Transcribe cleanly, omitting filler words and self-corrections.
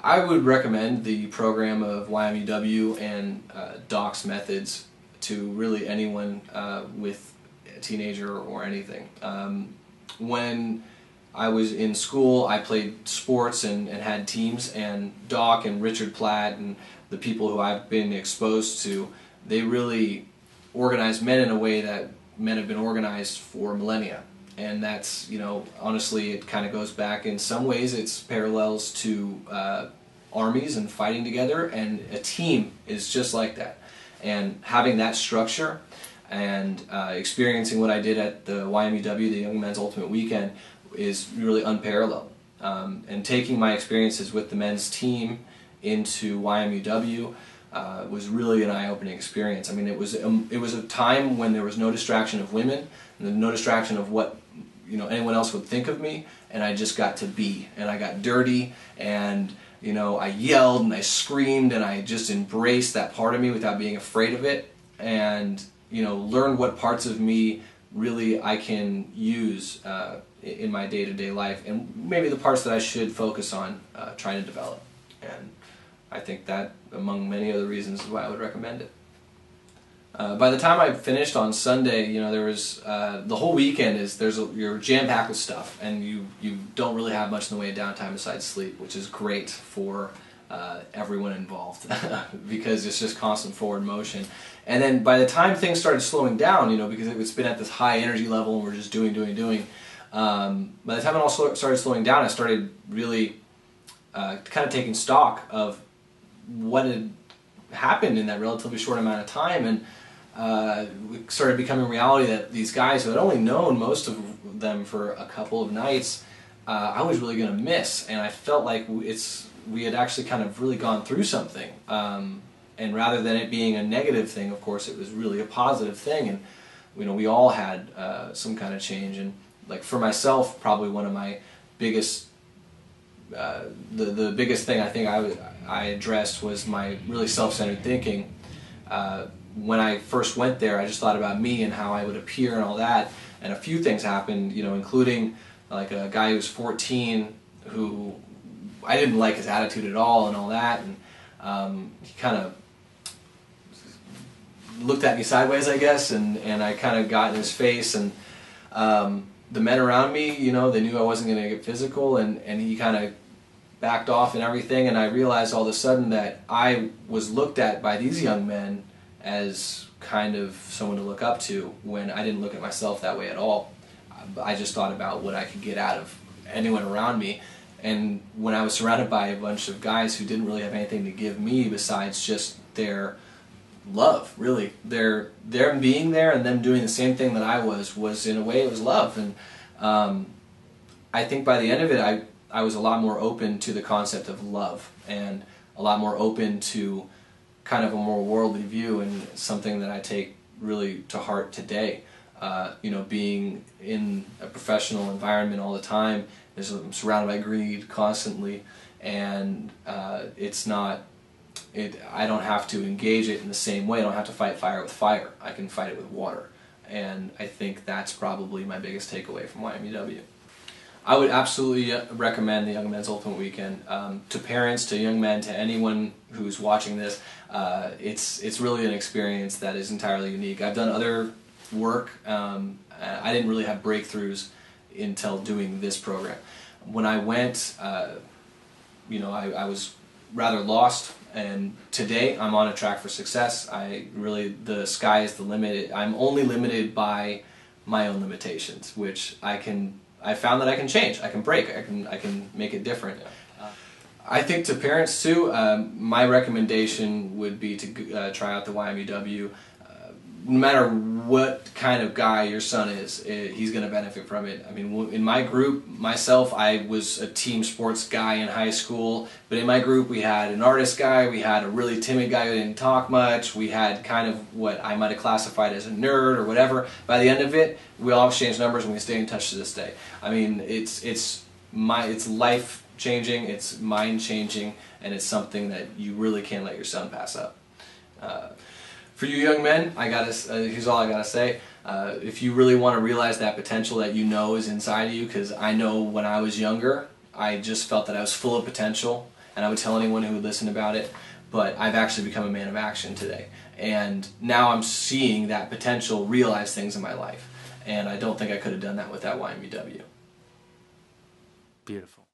I would recommend the program of YMUW and Doc's methods to really anyone with a teenager or anything. When I was in school, I played sports and had teams, and Doc and Richard Platt and the people who I've been exposed to, they really organize men in a way that men have been organized for millennia. And that's, you know, honestly, it kind of goes back, in some ways it's parallels to armies and fighting together, and a team is just like that. And having that structure and experiencing what I did at the YMUW, the Young Men's Ultimate Weekend, is really unparalleled. And taking my experiences with the men's team into YMUW was really an eye-opening experience. I mean, it was a time when there was no distraction of women, and no distraction of what, you know, anyone else would think of me, and I just got to be, and I got dirty, and, you know, I yelled and I screamed, and I just embraced that part of me without being afraid of it, and, you know, learned what parts of me really I can use in my day-to-day life, and maybe the parts that I should focus on trying to develop. And I think that, among many other reasons, is why I would recommend it. By the time I finished on Sunday, you know, there was the whole weekend you're jam-packed with stuff, and you don't really have much in the way of downtime besides sleep, which is great for everyone involved because it's just constant forward motion. And then by the time things started slowing down, you know, because it's been at this high energy level and we're just doing. By the time it all started slowing down, I started really kind of taking stock of what had happened in that relatively short amount of time, and it started becoming reality that these guys who had only known most of them for a couple of nights, I was really going to miss, and I felt like we had actually kind of really gone through something, and rather than it being a negative thing, of course, it was really a positive thing, and you know, we all had some kind of change. And like for myself, probably one of my biggest the biggest thing I think I addressed was my really self-centered thinking. When I first went there, I just thought about me and how I would appear and all that, and a few things happened, you know, including like a guy who was 14 who I didn't like his attitude at all and all that, and he kind of looked at me sideways, I guess, and I kind of got in his face, and the men around me, you know, they knew I wasn't going to get physical, and he kind of backed off and everything, and I realized all of a sudden that I was looked at by these young men as kind of someone to look up to, when I didn't look at myself that way at all. I just thought about what I could get out of anyone around me, and when I was surrounded by a bunch of guys who didn't really have anything to give me besides just their love, really, them being there and them doing the same thing that I was in a way, it was love. And I think by the end of it, I was a lot more open to the concept of love, and a lot more open to kind of a more worldly view, and something that I take really to heart today. You know, being in a professional environment all the time, I'm surrounded by greed constantly, and I don't have to engage it in the same way. I don't have to fight fire with fire. I can fight it with water. And I think that's probably my biggest takeaway from YMUW. I would absolutely recommend the Young Men's Ultimate Weekend to parents, to young men, to anyone who's watching this. It's really an experience that is entirely unique. I've done other work. I didn't really have breakthroughs until doing this program. When I went, you know, I was rather lost, and today I'm on a track for success. The sky is the limit. I'm only limited by my own limitations, which I found that I can change, I can break, I can make it different. I think to parents too, my recommendation would be to try out the YMUW. No matter what kind of guy your son is, he's going to benefit from it. I mean, in my group, myself, I was a team sports guy in high school, but in my group we had an artist guy, we had a really timid guy who didn't talk much, we had kind of what I might have classified as a nerd or whatever. By the end of it, we all exchanged numbers and we stay in touch to this day. I mean, it's life-changing, it's mind-changing, and it's something that you really can't let your son pass up. For you young men, here's all I gotta say. If you really want to realize that potential that you know is inside of you, because I know when I was younger, I just felt that I was full of potential, and I would tell anyone who would listen about it, but I've actually become a man of action today. And now I'm seeing that potential realize things in my life. And I don't think I could have done that without YMUW. Beautiful.